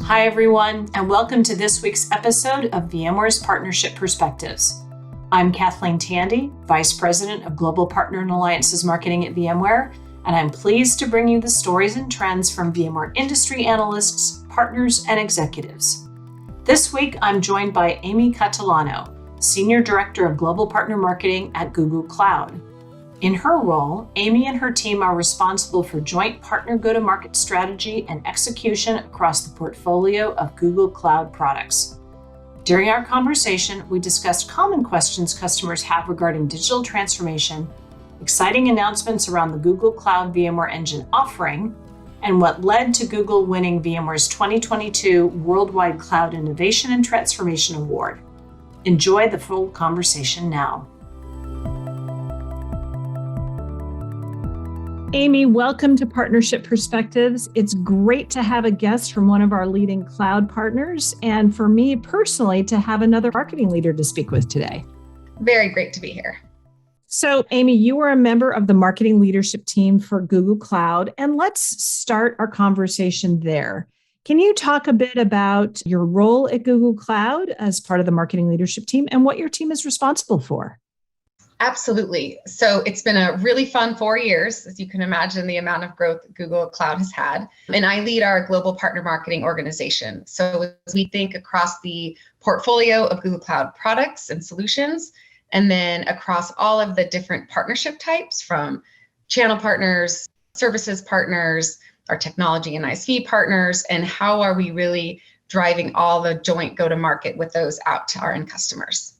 Hi, everyone, and welcome to this week's episode of VMware's Partnership Perspectives. I'm Kathleen Tandy, Vice President of Global Partner and Alliances Marketing at VMware, and I'm pleased to bring you the stories and trends from VMware industry analysts, partners, and executives. This week, I'm joined by Aimee Catalano, Senior Director of Global Partner Marketing at Google Cloud. In her role, Aimee and her team are responsible for joint partner go-to-market strategy and execution across the portfolio of Google Cloud products. During our conversation, we discussed common questions customers have regarding digital transformation, exciting announcements around the Google Cloud VMware Engine offering, and what led to Google winning VMware's 2022 Worldwide Cloud Innovation and Transformation Award. Enjoy the full conversation now. Aimee, welcome to Partnership Perspectives. It's great to have a guest from one of our leading cloud partners, and for me personally, to have another marketing leader to speak with today. Very great to be here. So, Aimee, you are a member of the marketing leadership team for Google Cloud, and let's start our conversation there. Can you talk a bit about your role at Google Cloud as part of the marketing leadership team and what your team is responsible for? Absolutely. So it's been a really fun 4 years, as you can imagine, the amount of growth Google Cloud has had. And I lead our global partner marketing organization. So as we think across the portfolio of Google Cloud products and solutions, and then across all of the different partnership types from channel partners, services partners, our technology and ISV partners, and how are we really driving all the joint go-to-market with those out to our end customers.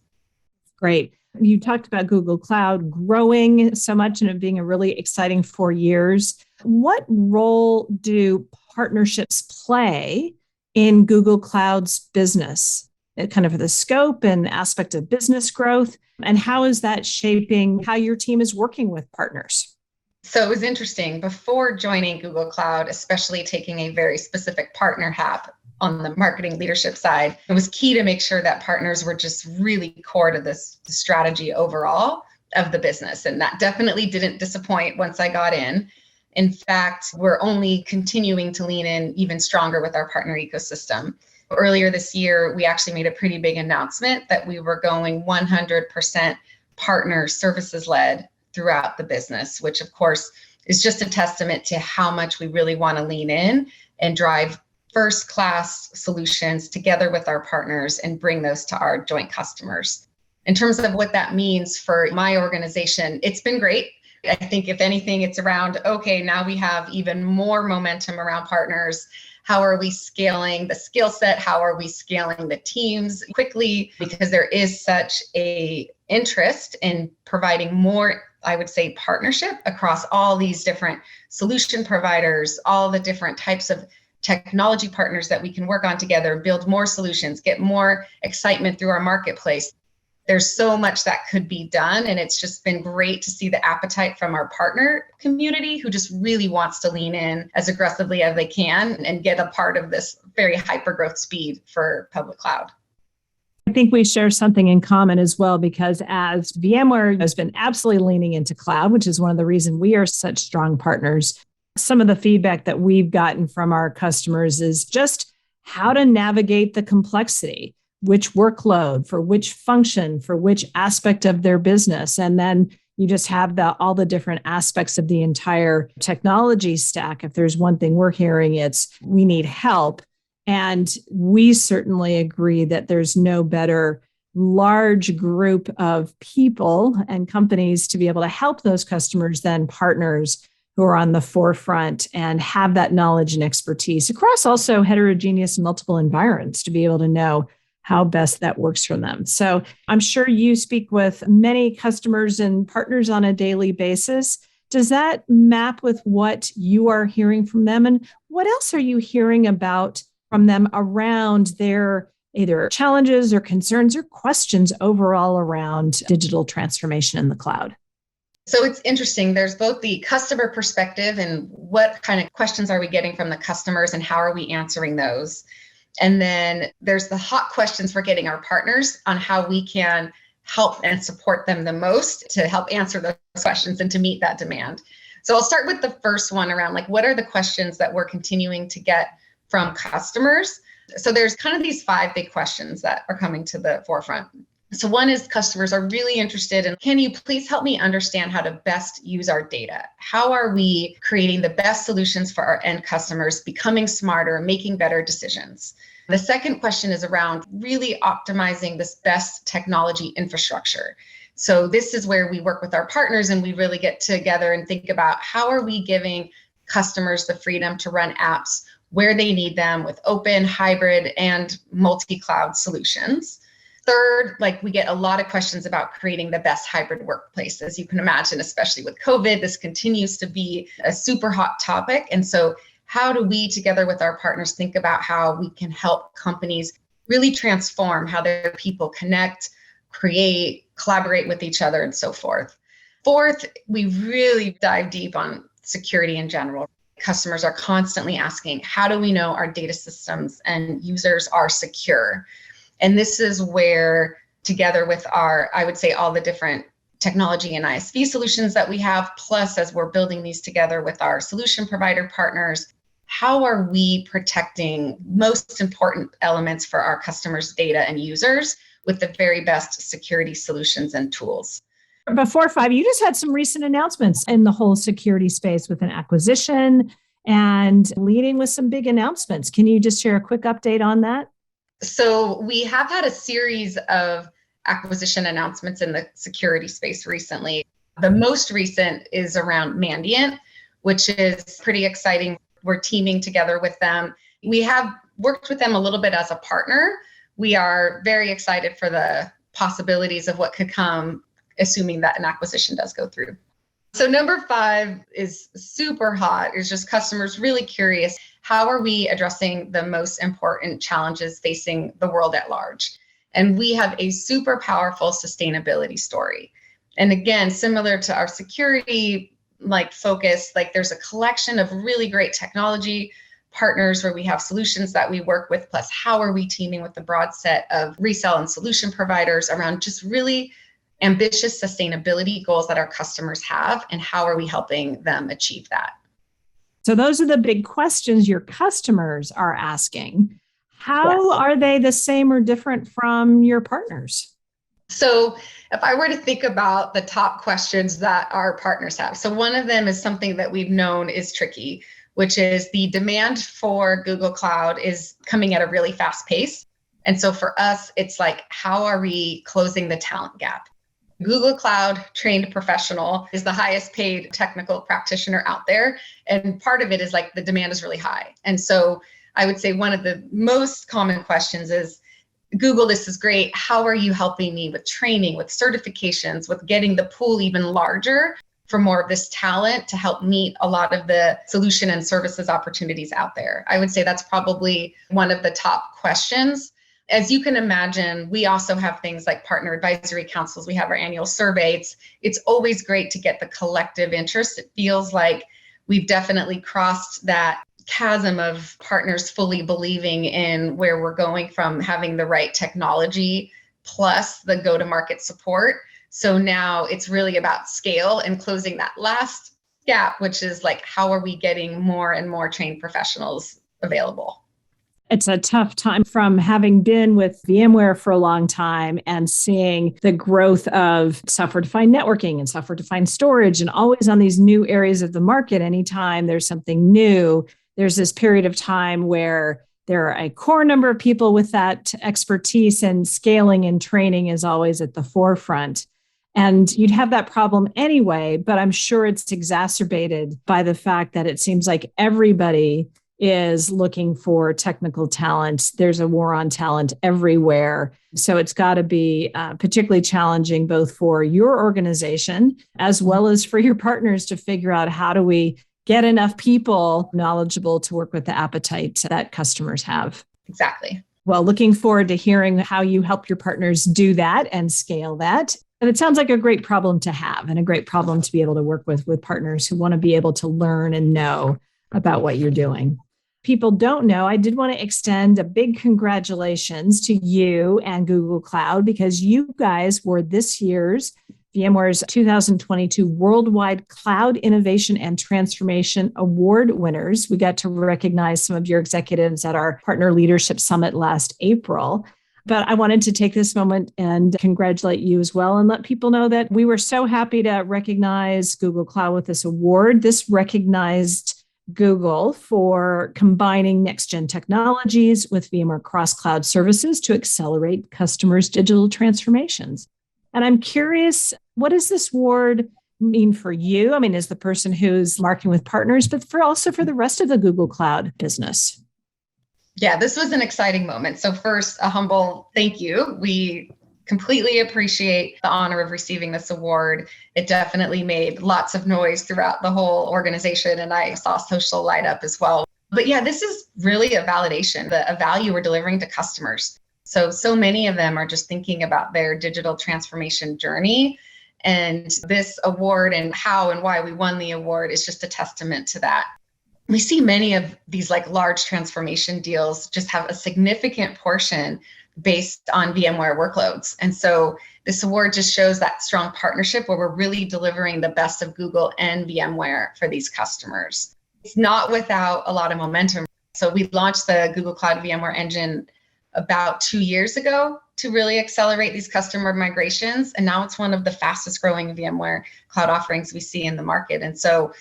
Great. You talked about Google Cloud growing so much and it being a really exciting 4 years. What role do partnerships play in Google Cloud's business? Kind of the scope and aspect of business growth, and how is that shaping how your team is working with partners? So it was interesting. Before joining Google Cloud, especially taking a very specific partner hat on the marketing leadership side, it was key to make sure that partners were just really core to this strategy overall of the business. And that definitely didn't disappoint once I got in. In fact, we're only continuing to lean in even stronger with our partner ecosystem. Earlier this year, we actually made a pretty big announcement that we were going 100% partner services led throughout the business, which of course is just a testament to how much we really want to lean in and drive first-class solutions together with our partners and bring those to our joint customers. In terms of what that means for my organization, it's been great. I think if anything, it's around, okay, now we have even more momentum around partners. How are we scaling the skill set? How are we scaling the teams quickly? Because there is such a interest in providing more, I would say, partnership across all these different solution providers, all the different types of technology partners that we can work on together, build more solutions, get more excitement through our marketplace. There's so much that could be done. And it's just been great to see the appetite from our partner community who just really wants to lean in as aggressively as they can and get a part of this very hyper growth speed for public cloud. I think we share something in common as well, because as VMware has been absolutely leaning into cloud, which is one of the reasons we are such strong partners, some of the feedback that we've gotten from our customers is just how to navigate the complexity, which workload for which function, for which aspect of their business. And then you just have all the different aspects of the entire technology stack. If there's one thing we're hearing, it's we need help. And we certainly agree that there's no better large group of people and companies to be able to help those customers than partners who are on the forefront and have that knowledge and expertise across also heterogeneous multiple environments to be able to know how best that works for them. So I'm sure you speak with many customers and partners on a daily basis. Does that map with what you are hearing from them? And what else are you hearing about from them around their either challenges or concerns or questions overall around digital transformation in the cloud? So it's interesting. There's both the customer perspective and what kind of questions are we getting from the customers and how are we answering those? And then there's the hot questions we're getting our partners on how we can help and support them the most to help answer those questions and to meet that demand. So I'll start with the first one around like, what are the questions that we're continuing to get from customers? So there's kind of these 5 big questions that are coming to the forefront. So one is customers are really interested in, can you please help me understand how to best use our data? How are we creating the best solutions for our end customers, becoming smarter, making better decisions? The second question is around really optimizing this best technology infrastructure. So this is where we work with our partners and we really get together and think about how are we giving customers the freedom to run apps where they need them with open, hybrid, and multi-cloud solutions. Third, we get a lot of questions about creating the best hybrid workplace. As you can imagine, especially with COVID, this continues to be a super hot topic. And so how do we, together with our partners, think about how we can help companies really transform how their people connect, create, collaborate with each other, and so forth. Fourth, we really dive deep on security in general. Customers are constantly asking, how do we know our data systems and users are secure? And this is where, together with I would say all the different technology and ISV solutions that we have, plus as we're building these together with our solution provider partners, how are we protecting most important elements for our customers' data and users with the very best security solutions and tools? Before 5, you just had some recent announcements in the whole security space with an acquisition and leading with some big announcements. Can you just share a quick update on that? So we have had a series of acquisition announcements in the security space recently. The most recent is around Mandiant, which is pretty exciting. We're teaming together with them. We have worked with them a little bit as a partner. We are very excited for the possibilities of what could come, assuming that an acquisition does go through. So number 5 is super hot. It's just customers really curious. How are we addressing the most important challenges facing the world at large? And we have a super powerful sustainability story. And again, similar to our security focus, there's a collection of really great technology partners where we have solutions that we work with, plus how are we teaming with the broad set of resell and solution providers around just really ambitious sustainability goals that our customers have, and how are we helping them achieve that? So those are the big questions your customers are asking. How are they the same or different from your partners? So if I were to think about the top questions that our partners have, so one of them is something that we've known is tricky, which is the demand for Google Cloud is coming at a really fast pace. And so for us, it's how are we closing the talent gap? Google Cloud trained professional is the highest paid technical practitioner out there. And part of it is the demand is really high. And so I would say one of the most common questions is, Google, this is great. How are you helping me with training, with certifications, with getting the pool even larger for more of this talent to help meet a lot of the solution and services opportunities out there? I would say that's probably one of the top questions. As you can imagine, we also have things like partner advisory councils. We have our annual surveys. It's always great to get the collective interest. It feels like we've definitely crossed that chasm of partners fully believing in where we're going from having the right technology plus the go-to-market support. So now it's really about scale and closing that last gap, which is how are we getting more and more trained professionals available? It's a tough time from having been with VMware for a long time and seeing the growth of software-defined networking and software-defined storage and always on these new areas of the market. Anytime there's something new, there's this period of time where there are a core number of people with that expertise, and scaling and training is always at the forefront. And you'd have that problem anyway, but I'm sure it's exacerbated by the fact that it seems like everybody is looking for technical talent. There's a war on talent everywhere. So it's got to be particularly challenging both for your organization as well as for your partners to figure out how do we get enough people knowledgeable to work with the appetite that customers have. Exactly. Well, looking forward to hearing how you help your partners do that and scale that. And it sounds like a great problem to have and a great problem to be able to work with partners who want to be able to learn and know about what you're doing. People don't know, I did want to extend a big congratulations to you and Google Cloud because you guys were this year's VMware's 2022 Worldwide Cloud Innovation and Transformation Award winners. We got to recognize some of your executives at our Partner Leadership Summit last April. But I wanted to take this moment and congratulate you as well and let people know that we were so happy to recognize Google Cloud with this award. This recognized Google for combining next-gen technologies with VMware cross-cloud services to accelerate customers' digital transformations. And I'm curious, what does this award mean for you? I mean, as the person who's marketing with partners, but also for the rest of the Google Cloud business. Yeah, this was an exciting moment. So first, a humble thank you. We completely appreciate the honor of receiving this award. It definitely made lots of noise throughout the whole organization, and I saw social light up as well. But yeah, this is really a validation, a value we're delivering to customers. So many of them are just thinking about their digital transformation journey. And this award and how and why we won the award is just a testament to that. We see many of these large transformation deals just have a significant portion based on VMware workloads. And so this award just shows that strong partnership where we're really delivering the best of Google and VMware for these customers. It's not without a lot of momentum. So we launched the Google Cloud VMware Engine about 2 years ago to really accelerate these customer migrations. And now it's one of the fastest growing VMware cloud offerings we see in the market. And so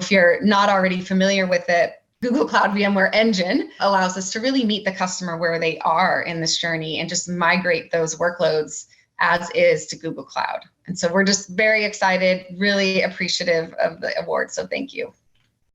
if you're not already familiar with it, Google Cloud VMware Engine allows us to really meet the customer where they are in this journey and just migrate those workloads as is to Google Cloud. And so we're just very excited, really appreciative of the award. So thank you.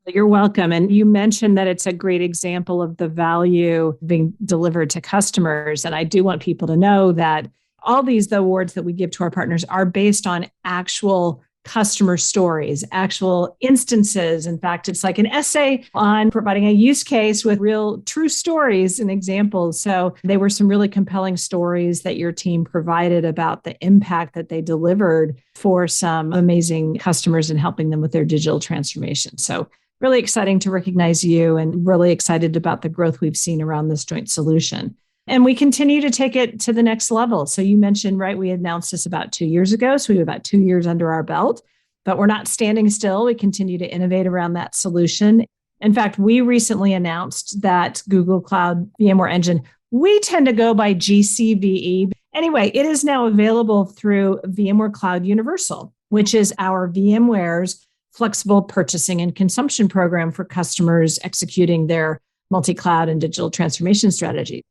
You're welcome. And you mentioned that it's a great example of the value being delivered to customers. And I do want people to know that all the awards that we give to our partners are based on actual customer stories, actual instances. In fact, it's like an essay on providing a use case with real true stories and examples. So they were some really compelling stories that your team provided about the impact that they delivered for some amazing customers and helping them with their digital transformation. So really exciting to recognize you and really excited about the growth we've seen around this joint solution. And we continue to take it to the next level. So you mentioned, right, we announced this about 2 years ago. So we have about 2 years under our belt, but we're not standing still. We continue to innovate around that solution. In fact, we recently announced that Google Cloud VMware Engine, we tend to go by GCVE. Anyway, it is now available through VMware Cloud Universal, which is our VMware's flexible purchasing and consumption program for customers executing their multi-cloud and digital transformation strategy.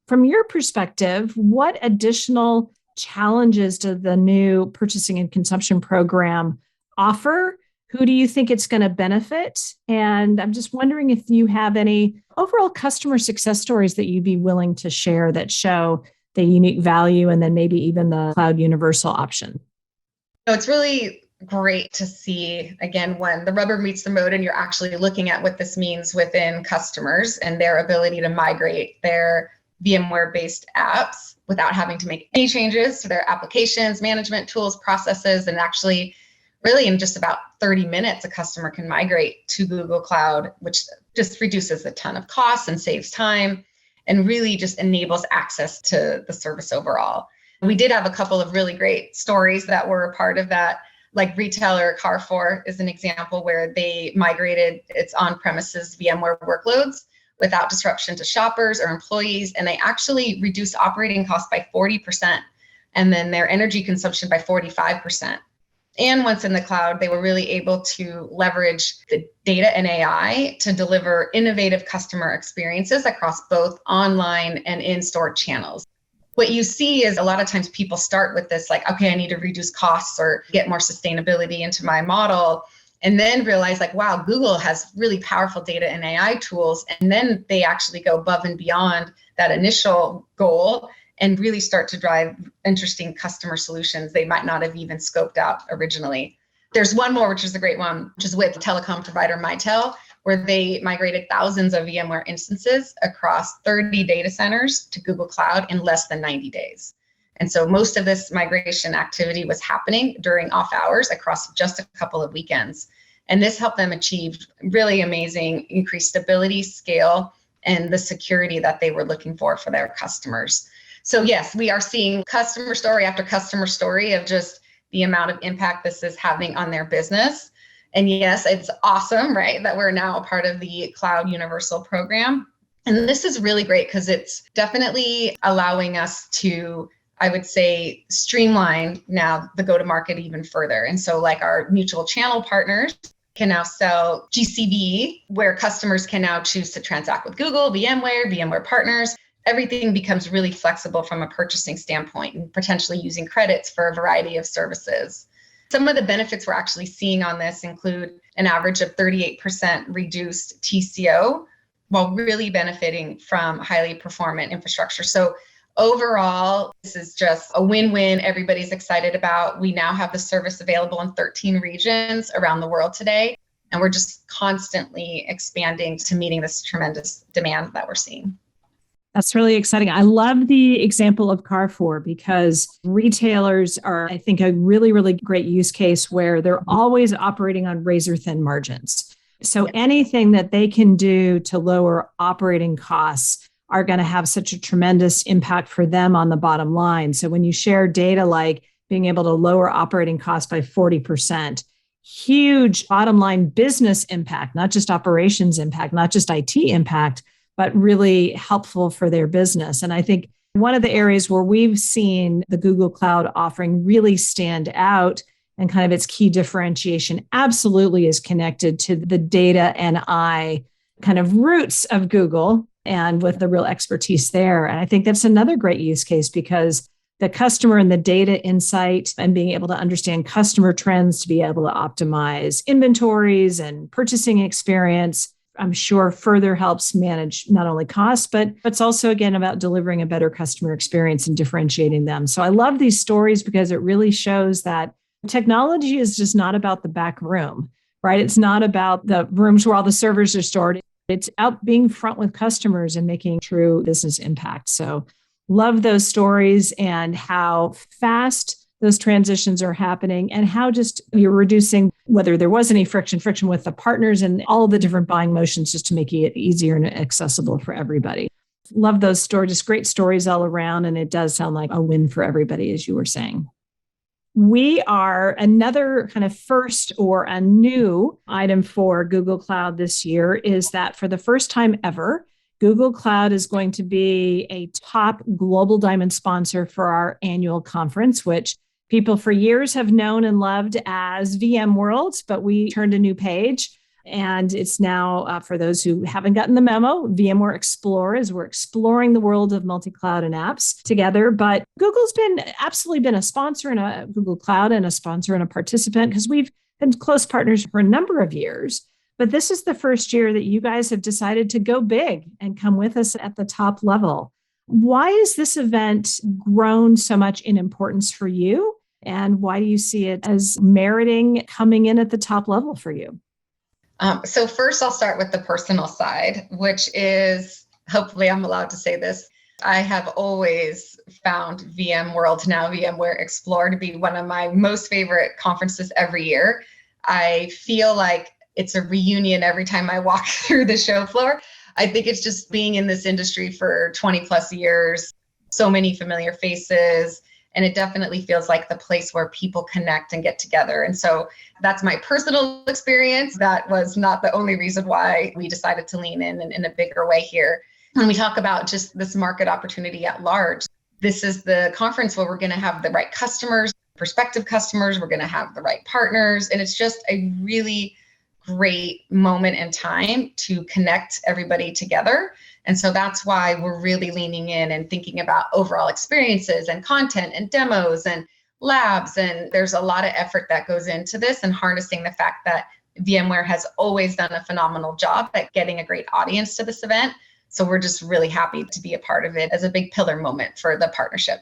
From your perspective, what additional challenges does the new purchasing and consumption program offer? Who do you think it's going to benefit? And I'm just wondering if you have any overall customer success stories that you'd be willing to share that show the unique value and then maybe even the cloud universal option. It's really great to see, again, when the rubber meets the road and you're actually looking at what this means within customers and their ability to migrate their VMware-based apps without having to make any changes to their applications, management tools, processes, and actually really in just about 30 minutes, a customer can migrate to Google Cloud, which just reduces a ton of costs and saves time and really just enables access to the service overall. We did have a couple of really great stories that were a part of that. Like retailer Carrefour is an example where they migrated its on-premises VMware workloads without disruption to shoppers or employees, and they actually reduced operating costs by 40%, and then their energy consumption by 45%. And once in the cloud, they were really able to leverage the data and AI to deliver innovative customer experiences across both online and in-store channels. What you see is a lot of times people start with this okay, I need to reduce costs or get more sustainability into my model, and then realize wow, Google has really powerful data and AI tools. And then they actually go above and beyond that initial goal and really start to drive interesting customer solutions they might not have even scoped out originally. There's one more, which is a great one, which is with telecom provider Mitel, where they migrated thousands of VMware instances across 30 data centers to Google Cloud in less than 90 days. And so most of this migration activity was happening during off hours across just a couple of weekends. And this helped them achieve really amazing increased stability, scale, and the security that they were looking for their customers. So yes, we are seeing customer story after customer story of just the amount of impact this is having on their business. And yes, it's awesome, right, that we're now a part of the Cloud Universal program. And this is really great because it's definitely allowing us to, I would say, streamline now the go-to-market even further. And so like our mutual channel partners can now sell GCV, where customers can now choose to transact with Google, VMware partners. Everything becomes really flexible from a purchasing standpoint and potentially using credits for a variety of services. Some of the benefits we're actually seeing on this include an average of 38% reduced TCO while really benefiting from highly performant infrastructure. So overall, this is just a win-win. Everybody's excited about. We now have the service available in 13 regions around the world today, and we're just constantly expanding to meeting this tremendous demand that we're seeing. That's really exciting. I love the example of Carrefour because retailers are, I think, a really, really great use case where they're always operating on razor thin margins. So anything that they can do to lower operating costs are going to have such a tremendous impact for them on the bottom line. So when you share data like being able to lower operating costs by 40%, huge bottom line business impact, not just operations impact, not just IT impact, but really helpful for their business. And I think one of the areas where we've seen the Google Cloud offering really stand out and kind of its key differentiation absolutely is connected to the data and I kind of roots of Google and with the real expertise there. And I think that's another great use case because the customer and the data insight and being able to understand customer trends to be able to optimize inventories and purchasing experience, I'm sure further helps manage not only costs, but it's also, again, about delivering a better customer experience and differentiating them. So I love these stories because it really shows that technology is just not about the back room, right? It's not about the rooms where all the servers are stored. It's out being front with customers and making true business impact. So love those stories and how fast those transitions are happening and how just you're reducing whether there was any friction with the partners and all the different buying motions just to make it easier and accessible for everybody. Love those stories, just great stories all around. And it does sound like a win for everybody, as you were saying. We are another kind of first or a new item for Google Cloud this year is that for the first time ever, Google Cloud is going to be a top global diamond sponsor for our annual conference, which people for years have known and loved as VMworld, but we turned a new page. And it's now, for those who haven't gotten the memo, VMware Explore, as we're exploring the world of multi-cloud and apps together. But Google's absolutely been a sponsor in a Google Cloud and a sponsor and a participant because we've been close partners for a number of years. But this is the first year that you guys have decided to go big and come with us at the top level. Why has this event grown so much in importance for you? And why do you see it as meriting coming in at the top level for you? So first, I'll start with the personal side, which is, hopefully I'm allowed to say this, I have always found VMworld, now VMware Explore, to be one of my most favorite conferences every year. I feel like it's a reunion every time I walk through the show floor. I think it's just being in this industry for 20 plus years, so many familiar faces, and it definitely feels like the place where people connect and get together. And so that's my personal experience. That was not the only reason why we decided to lean in a bigger way here. When we talk about just this market opportunity at large, this is the conference where we're going to have the right customers, prospective customers, we're going to have the right partners. And it's just a really great moment in time to connect everybody together. And so that's why we're really leaning in and thinking about overall experiences and content and demos and labs. And there's a lot of effort that goes into this and harnessing the fact that VMware has always done a phenomenal job at getting a great audience to this event. So we're just really happy to be a part of it as a big pillar moment for the partnership.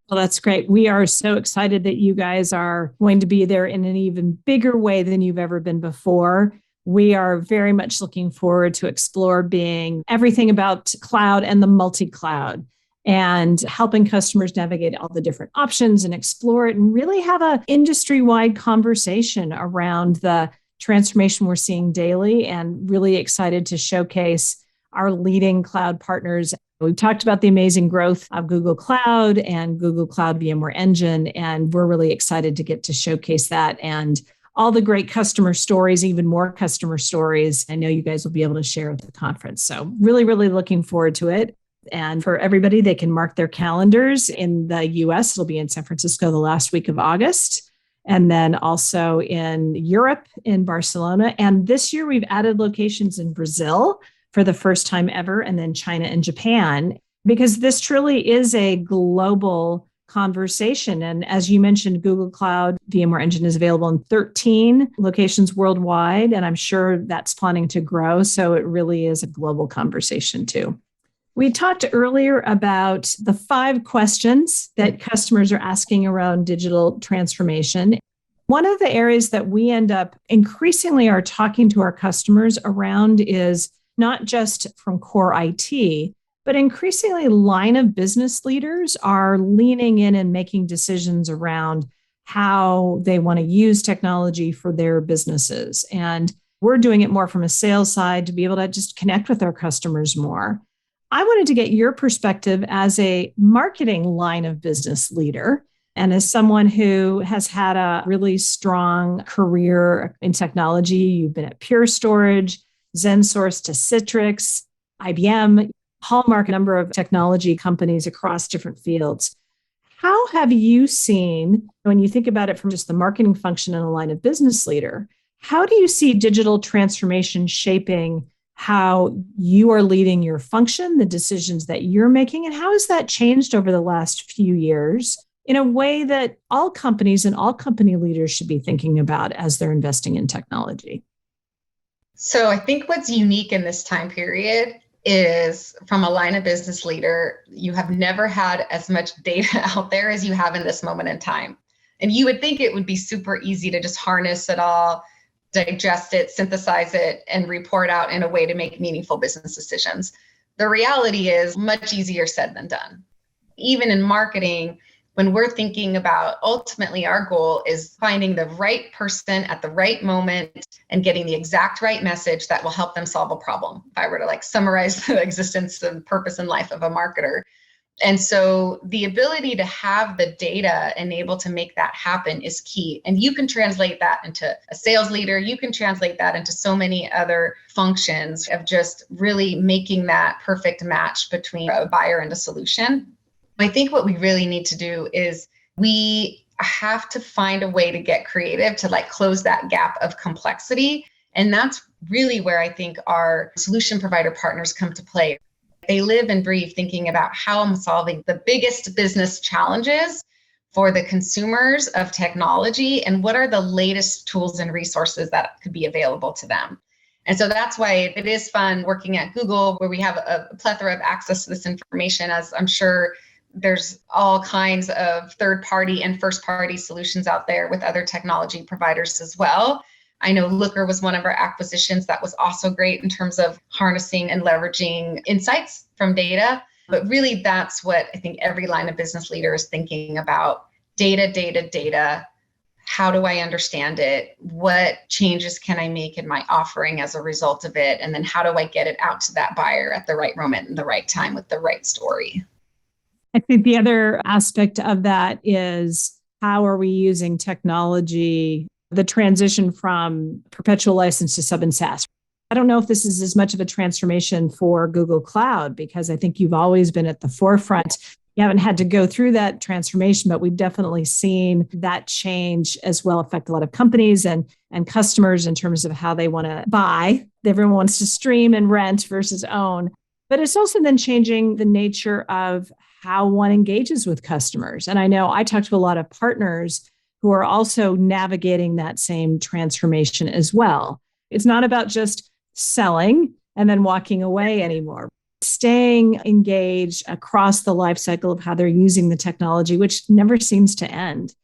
Well, that's great. We are so excited that you guys are going to be there in an even bigger way than you've ever been before. We are very much looking forward to Explore being everything about cloud and the multi-cloud and helping customers navigate all the different options and explore it and really have an industry-wide conversation around the transformation we're seeing daily, and really excited to showcase our leading cloud partners. We've talked about the amazing growth of Google Cloud and Google Cloud VMware Engine, and we're really excited to get to showcase that and all the great customer stories, even more customer stories. I know you guys will be able to share at the conference. So really, really looking forward to it. And for everybody, they can mark their calendars. In the US, it'll be in San Francisco the last week of August. And then also in Europe, in Barcelona. And this year, we've added locations in Brazil for the first time ever, and then China and Japan, because this truly is a global conversation. And as you mentioned, Google Cloud VMware Engine is available in 13 locations worldwide, and I'm sure that's planning to grow. So it really is a global conversation too. We talked earlier about the 5 questions that customers are asking around digital transformation. One of the areas that we end up increasingly are talking to our customers around is not just from core IT, but increasingly line of business leaders are leaning in and making decisions around how they want to use technology for their businesses. And we're doing it more from a sales side to be able to just connect with our customers more. I wanted to get your perspective as a marketing line of business leader and as someone who has had a really strong career in technology. You've been at Pure Storage, ZenSource to Citrix, IBM, Hallmark, a number of technology companies across different fields. How have you seen, when you think about it from just the marketing function and a line of business leader, how do you see digital transformation shaping how you are leading your function, the decisions that you're making, and how has that changed over the last few years in a way that all companies and all company leaders should be thinking about as they're investing in technology? So I think what's unique in this time period is, from a line of business leader, you have never had as much data out there as you have in this moment in time. And you would think it would be super easy to just harness it all, digest it, synthesize it, and report out in a way to make meaningful business decisions. The reality is much easier said than done. Even in marketing, when we're thinking about, ultimately our goal is finding the right person at the right moment and getting the exact right message that will help them solve a problem. If I were to summarize the existence and purpose and life of a marketer. And so the ability to have the data and able to make that happen is key. And you can translate that into a sales leader. You can translate that into so many other functions of just really making that perfect match between a buyer and a solution. I think what we really need to do is we have to find a way to get creative to close that gap of complexity. And that's really where I think our solution provider partners come to play. They live and breathe thinking about how I'm solving the biggest business challenges for the consumers of technology and what are the latest tools and resources that could be available to them. And so that's why it is fun working at Google, where we have a plethora of access to this information, as I'm sure there's all kinds of third-party and first-party solutions out there with other technology providers as well. I know Looker was one of our acquisitions that was also great in terms of harnessing and leveraging insights from data. But really, that's what I think every line of business leader is thinking about. Data. How do I understand it? What changes can I make in my offering as a result of it? And then how do I get it out to that buyer at the right moment and the right time with the right story? I think the other aspect of that is, how are we using technology, the transition from perpetual license to sub and SaaS? I don't know if this is as much of a transformation for Google Cloud, because I think you've always been at the forefront. You haven't had to go through that transformation, but we've definitely seen that change as well affect a lot of companies and customers in terms of how they want to buy. Everyone wants to stream and rent versus own. But it's also then changing the nature of how one engages with customers. And I know I talk to a lot of partners who are also navigating that same transformation as well. It's not about just selling and then walking away anymore. Staying engaged across the life cycle of how they're using the technology, which never seems to end.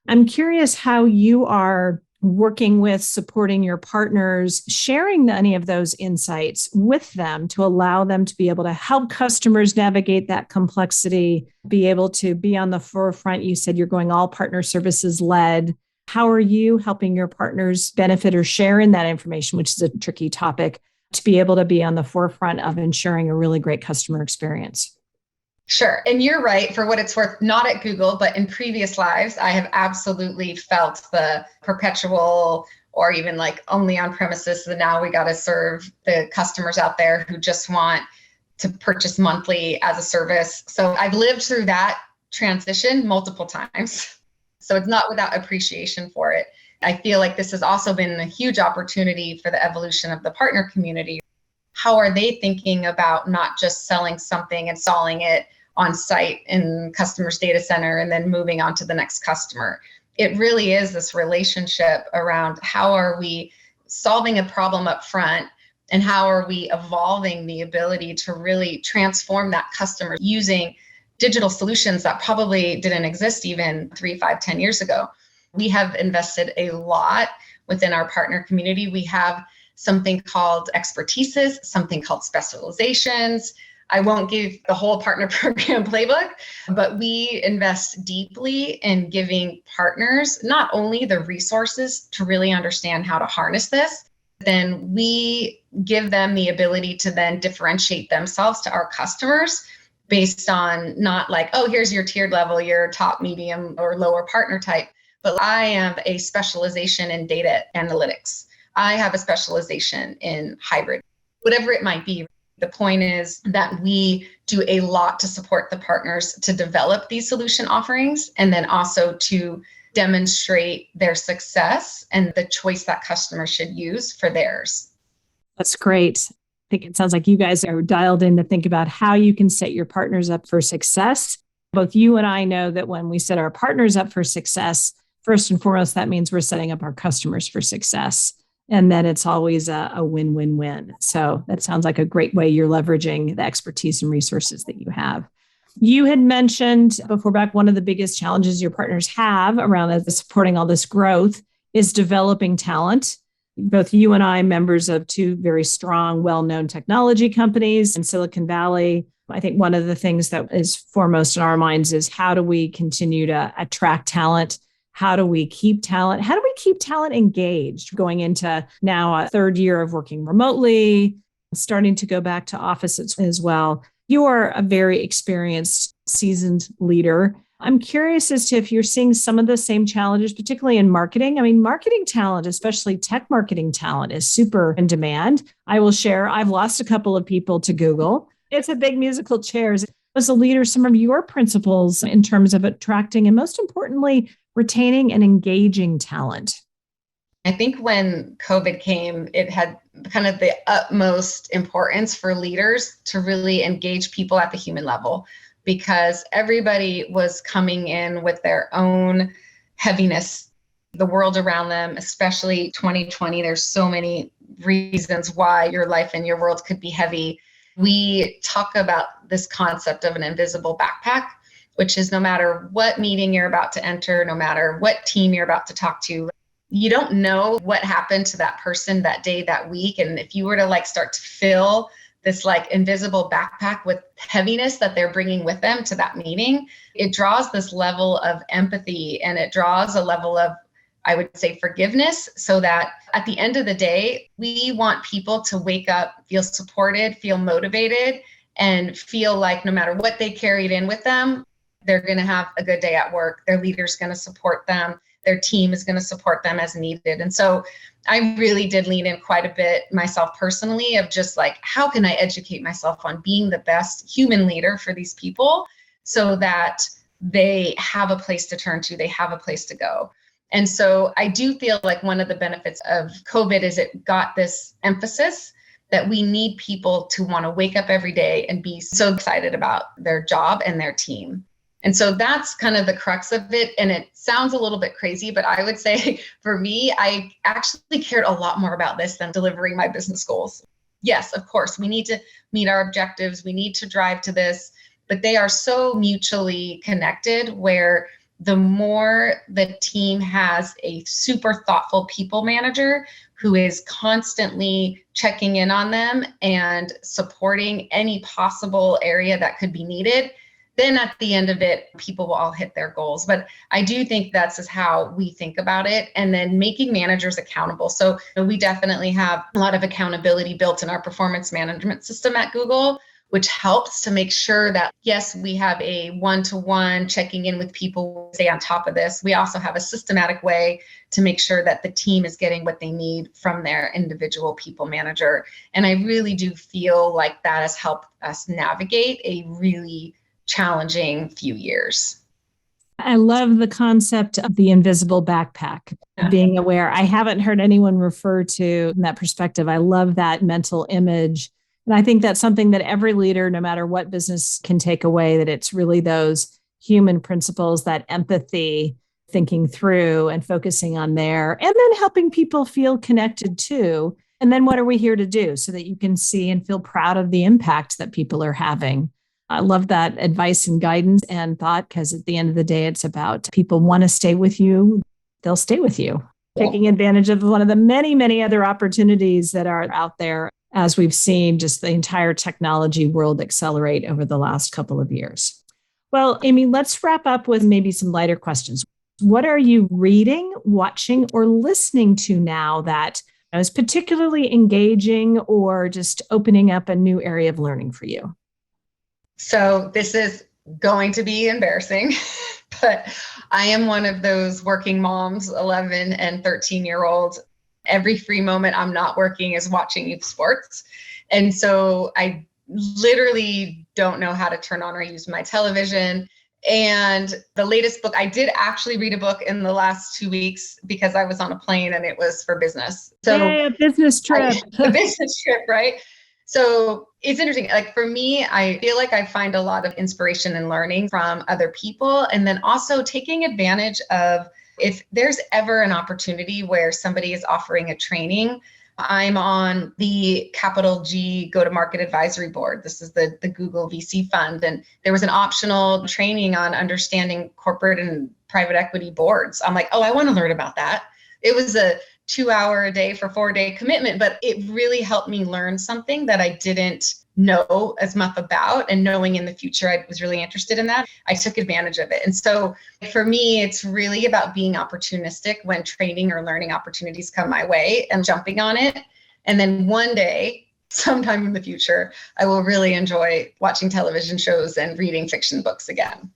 I'm curious how you are working with, supporting your partners, sharing any of those insights with them to allow them to be able to help customers navigate that complexity, be able to be on the forefront. You said you're going all partner services led. How are you helping your partners benefit or share in that information, which is a tricky topic, to be able to be on the forefront of ensuring a really great customer experience. Sure. And you're right, for what it's worth, not at Google, but in previous lives, I have absolutely felt the perpetual or even like only on premises. So now we got to serve the customers out there who just want to purchase monthly as a service. So I've lived through that transition multiple times. So it's not without appreciation for it. I feel like this has also been a huge opportunity for the evolution of the partner community. How are they thinking about not just selling something, installing it on site in customer's data center, and then moving on to the next customer? It really is this relationship around how are we solving a problem up front, and how are we evolving the ability to really transform that customer using digital solutions that probably didn't exist even 3, 5, 10 years ago. We have invested a lot within our partner community. We have something called expertises, something called specializations. I won't give the whole partner program playbook, but we invest deeply in giving partners not only the resources to really understand how to harness this, then we give them the ability to then differentiate themselves to our customers based on not like, oh, here's your tiered level, your top, medium, or lower partner type, but I have a specialization in data analytics. I have a specialization in hybrid, whatever it might be. The point is that we do a lot to support the partners to develop these solution offerings, and then also to demonstrate their success and the choice that customers should use for theirs. That's great. I think it sounds like you guys are dialed in to think about how you can set your partners up for success. Both you and I know that when we set our partners up for success, first and foremost, that means we're setting up our customers for success. And then it's always a win-win-win. So that sounds like a great way you're leveraging the expertise and resources that you have. You had mentioned before back, one of the biggest challenges your partners have around supporting all this growth is developing talent. Both you and I, members of two very strong, well-known technology companies in Silicon Valley. I think one of the things that is foremost in our minds is how do we continue to attract talent? How do we keep talent? How do we keep talent engaged going into now a third year of working remotely, starting to go back to offices as well? You are a very experienced, seasoned leader. I'm curious as to if you're seeing some of the same challenges, particularly in marketing. I mean, marketing talent, especially tech marketing talent, is super in demand. I will share, I've lost a couple of people to Google. It's a big musical chairs. As a leader, some of your principles in terms of attracting and most importantly, retaining and engaging talent. I think when COVID came, it had kind of the utmost importance for leaders to really engage people at the human level, because everybody was coming in with their own heaviness, the world around them, especially 2020. There's so many reasons why your life and your world could be heavy. We talk about this concept of an invisible backpack, which is no matter what meeting you're about to enter, no matter what team you're about to talk to, you don't know what happened to that person that day, that week. And if you were to start to fill this invisible backpack with heaviness that they're bringing with them to that meeting, it draws this level of empathy, and it draws a level of, I would say, forgiveness, so that at the end of the day, we want people to wake up, feel supported, feel motivated, and feel like no matter what they carried in with them, they're going to have a good day at work. Their leader's going to support them. Their team is going to support them as needed. And so I really did lean in quite a bit myself personally of just how can I educate myself on being the best human leader for these people so that they have a place to turn to, they have a place to go. And so I do feel like one of the benefits of COVID is it got this emphasis that we need people to want to wake up every day and be so excited about their job and their team. And so that's kind of the crux of it. And it sounds a little bit crazy, but I would say for me, I actually cared a lot more about this than delivering my business goals. Yes, of course, we need to meet our objectives. We need to drive to this, but they are so mutually connected, where the more the team has a super thoughtful people manager who is constantly checking in on them and supporting any possible area that could be needed, then at the end of it, people will all hit their goals. But I do think that's just how we think about it. And then making managers accountable. So we definitely have a lot of accountability built in our performance management system at Google, which helps to make sure that, yes, we have a one-to-one checking in with people, stay on top of this. We also have a systematic way to make sure that the team is getting what they need from their individual people manager. And I really do feel like that has helped us navigate a really challenging few years. I love the concept of the invisible backpack, being aware. I haven't heard anyone refer to in that perspective. I love that mental image. And I think that's something that every leader, no matter what business, can take away, that it's really those human principles, that empathy, thinking through and focusing on there, and then helping people feel connected too. And then what are we here to do so that you can see and feel proud of the impact that people are having? I love that advice and guidance and thought, because at the end of the day, it's about people want to stay with you. They'll stay with you, taking advantage of one of the many, many other opportunities that are out there, as we've seen just the entire technology world accelerate over the last couple of years. Well, Aimee, let's wrap up with maybe some lighter questions. What are you reading, watching, or listening to now that is particularly engaging or just opening up a new area of learning for you? So this is going to be embarrassing, but I am one of those working moms, 11 and 13-year-olds. Every free moment I'm not working is watching youth sports. And so I literally don't know how to turn on or use my television. And the latest book, I did actually read a book in the last 2 weeks because I was on a plane and it was for business. So a business trip. A business trip, right? So it's interesting. Like for me, I feel like I find a lot of inspiration and learning from other people. And then also taking advantage of, if there's ever an opportunity where somebody is offering a training. I'm on the capital G go-to-market advisory board. This is the Google VC fund. And there was an optional training on understanding corporate and private equity boards. I'm like, oh, I want to learn about that. It was a 2-hour a day for 4-day commitment, but it really helped me learn something that I didn't know as much about, and knowing in the future I was really interested in that. I took advantage of it. And so for me, it's really about being opportunistic when training or learning opportunities come my way and jumping on it. And then one day, sometime in the future, I will really enjoy watching television shows and reading fiction books again.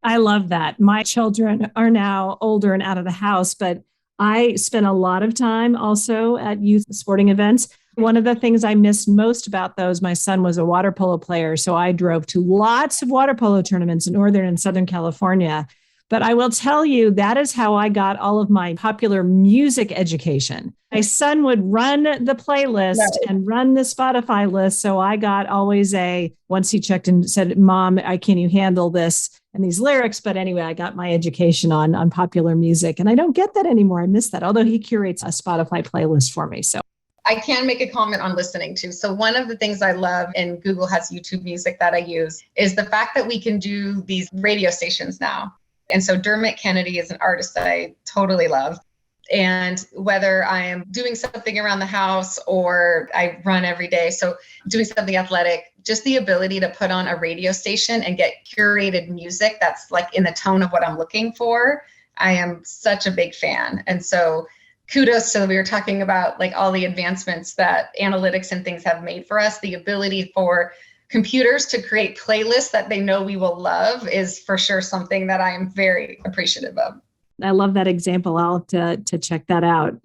I love that. My children are now older and out of the house, but I spent a lot of time also at youth sporting events. One of the things I missed most about those, my son was a water polo player, so I drove to lots of water polo tournaments in Northern and Southern California. But I will tell you, that is how I got all of my popular music education. My son would run the playlist and run the Spotify list. So I got always once he checked and said, Mom, can you handle this and these lyrics? But anyway, I got my education on popular music, and I don't get that anymore. I miss that, although he curates a Spotify playlist for me. So I can make a comment on listening to. So one of the things I love, and Google has YouTube Music that I use, is the fact that we can do these radio stations now. And so Dermot Kennedy is an artist that I totally love. And whether I am doing something around the house or I run every day, so doing something athletic, just the ability to put on a radio station and get curated music that's like in the tone of what I'm looking for, I am such a big fan. And so kudos to, we were talking about like all the advancements that analytics and things have made for us. The ability for computers to create playlists that they know we will love is for sure something that I am very appreciative of. I love that example. I'll have to check that out.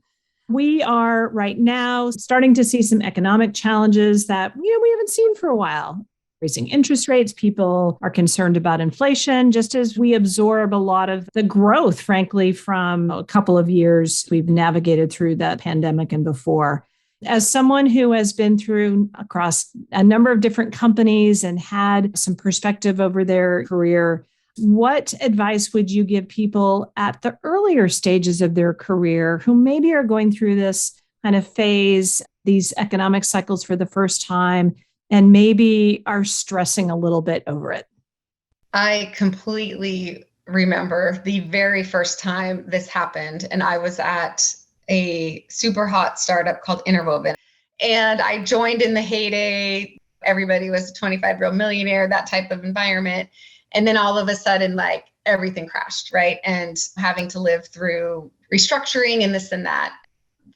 We are right now starting to see some economic challenges that we haven't seen for a while. Raising interest rates, people are concerned about inflation, just as we absorb a lot of the growth, frankly, from a couple of years we've navigated through the pandemic and before. As someone who has been through across a number of different companies and had some perspective over their career, what advice would you give people at the earlier stages of their career who maybe are going through this kind of phase, these economic cycles for the first time, and maybe are stressing a little bit over it? I completely remember the very first time this happened, and I was at a super hot startup called Interwoven. And I joined in the heyday. Everybody was a 25-year-old millionaire, that type of environment. And then all of a sudden, like everything crashed, right? And having to live through restructuring and this and that.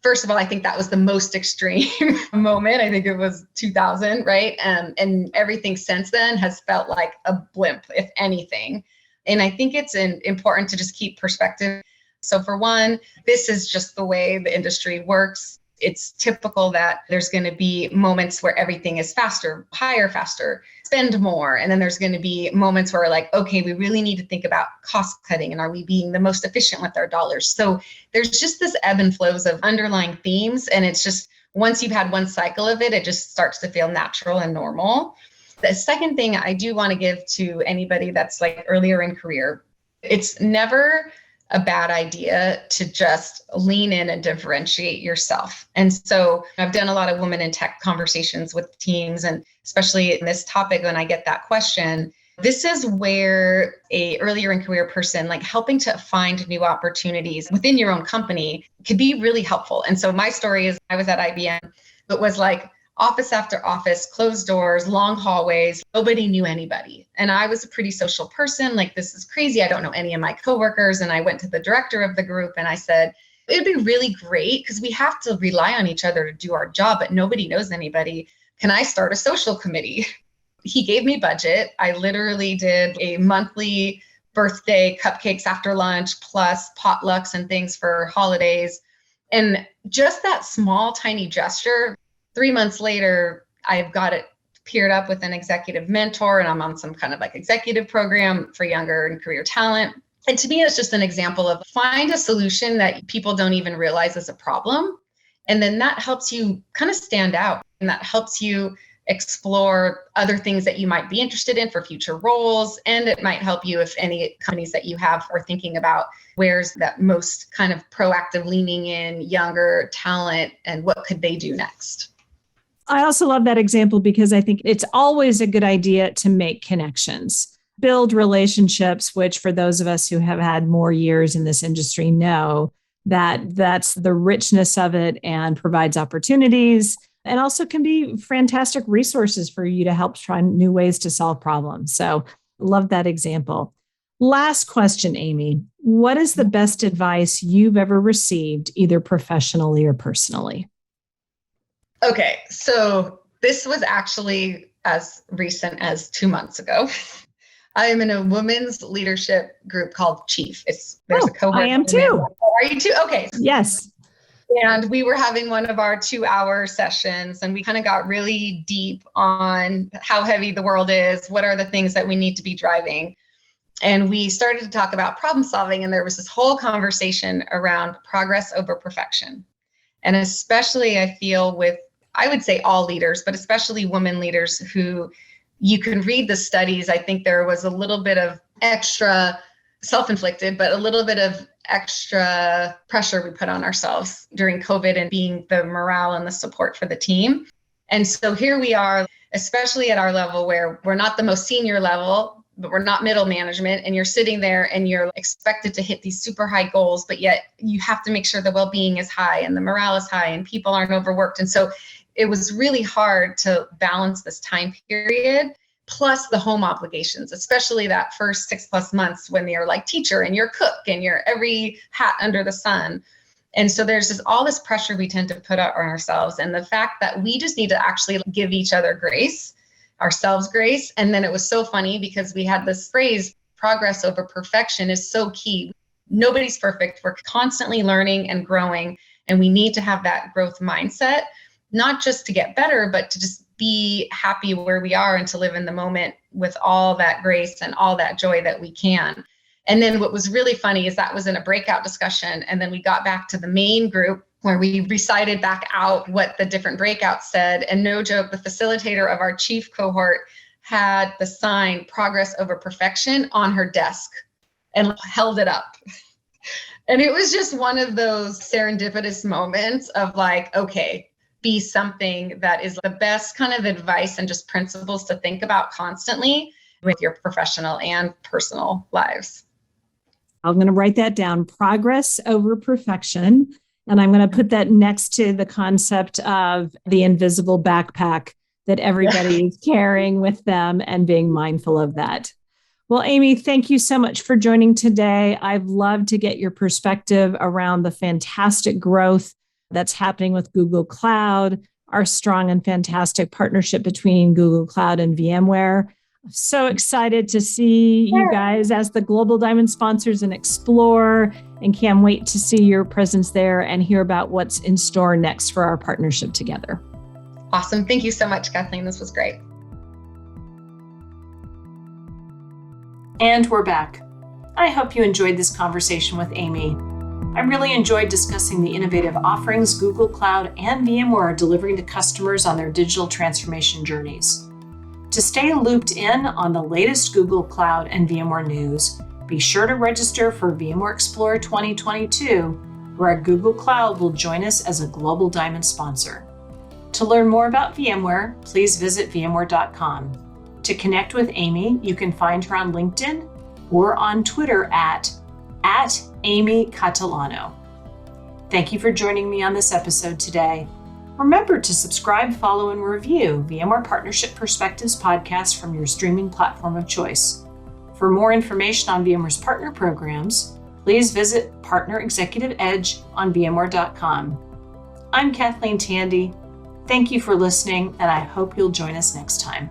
First of all, I think that was the most extreme moment. I think it was 2000, right? And everything since then has felt like a blimp, if anything. And I think it's important to just keep perspective. So for one, this is just the way the industry works. It's typical that there's going to be moments where everything is faster, hire faster, spend more. And then there's going to be moments where like, okay, we really need to think about cost cutting and are we being the most efficient with our dollars? So there's just this ebb and flows of underlying themes. And it's just, once you've had one cycle of it, it just starts to feel natural and normal. The second thing I do want to give to anybody that's like earlier in career, it's never a bad idea to just lean in and differentiate yourself. And so I've done a lot of women in tech conversations with teams, and especially in this topic, when I get that question, this is where a earlier in career person, like helping to find new opportunities within your own company could be really helpful. And so my story is I was at IBM, but was like office after office, closed doors, long hallways, nobody knew anybody. And I was a pretty social person, like, this is crazy. I don't know any of my coworkers. And I went to the director of the group and I said, it'd be really great because we have to rely on each other to do our job, but nobody knows anybody. Can I start a social committee? He gave me budget. I literally did a monthly birthday cupcakes after lunch, plus potlucks and things for holidays. And just that small, tiny gesture, 3 months later, I've got it paired up with an executive mentor, and I'm on some kind of like executive program for younger and career talent. And to me, it's just an example of find a solution that people don't even realize is a problem. And then that helps you kind of stand out, and that helps you explore other things that you might be interested in for future roles. And it might help you if any companies that you have are thinking about where's that most kind of proactive leaning in younger talent and what could they do next. I also love that example because I think it's always a good idea to make connections, build relationships, which for those of us who have had more years in this industry know that that's the richness of it and provides opportunities and also can be fantastic resources for you to help try new ways to solve problems. So love that example. Last question, Aimee. What is the best advice you've ever received, either professionally or personally? Okay, so this was actually as recent as 2 months ago. I am in a women's leadership group called Chief. There's a cohort. I am too. Are you too? Okay. Yes. And we were having one of our 2-hour sessions, and we kind of got really deep on how heavy the world is. What are the things that we need to be driving? And we started to talk about problem solving, and there was this whole conversation around progress over perfection. And especially I feel with, I would say all leaders, but especially women leaders who you can read the studies. I think there was a little bit of extra self-inflicted, but a little bit of extra pressure we put on ourselves during COVID and being the morale and the support for the team. And so here we are, especially at our level where we're not the most senior level, but we're not middle management, and you're sitting there and you're expected to hit these super high goals, but yet you have to make sure the well-being is high and the morale is high and people aren't overworked. And so it was really hard to balance this time period, plus the home obligations, especially that first 6+ months when you're like teacher and you're cook and you're every hat under the sun. And so there's just all this pressure we tend to put on ourselves. And the fact that we just need to actually give each other grace, ourselves grace. And then it was so funny because we had this phrase, progress over perfection is so key. Nobody's perfect. We're constantly learning and growing, and we need to have that growth mindset, not just to get better, but to just be happy where we are and to live in the moment with all that grace and all that joy that we can. And then what was really funny is that was in a breakout discussion. And then we got back to the main group where we recited back out what the different breakouts said. And no joke, the facilitator of our Chief cohort had the sign progress over perfection on her desk and held it up. And it was just one of those serendipitous moments of like, okay, be something that is the best kind of advice and just principles to think about constantly with your professional and personal lives. I'm going to write that down, progress over perfection. And I'm going to put that next to the concept of the invisible backpack that everybody is carrying with them and being mindful of that. Well, Aimee, thank you so much for joining today. I've loved to get your perspective around the fantastic growth that's happening with Google Cloud, our strong and fantastic partnership between Google Cloud and VMware. So excited to see you guys as the Global Diamond sponsors and Explore, and can't wait to see your presence there and hear about what's in store next for our partnership together. Awesome. Thank you so much, Kathleen. This was great. And we're back. I hope you enjoyed this conversation with Aimee. I really enjoyed discussing the innovative offerings Google Cloud and VMware are delivering to customers on their digital transformation journeys. To stay looped in on the latest Google Cloud and VMware news, be sure to register for VMware Explorer 2022, where Google Cloud will join us as a Global Diamond sponsor. To learn more about VMware, please visit VMware.com. To connect with Aimee, you can find her on LinkedIn or on Twitter at Aimee Catalano. Thank you for joining me on this episode today. Remember to subscribe, follow, and review VMware Partnership Perspectives podcast from your streaming platform of choice. For more information on VMware's partner programs, please visit Partner Executive Edge on VMware.com. I'm Kathleen Tandy. Thank you for listening, and I hope you'll join us next time.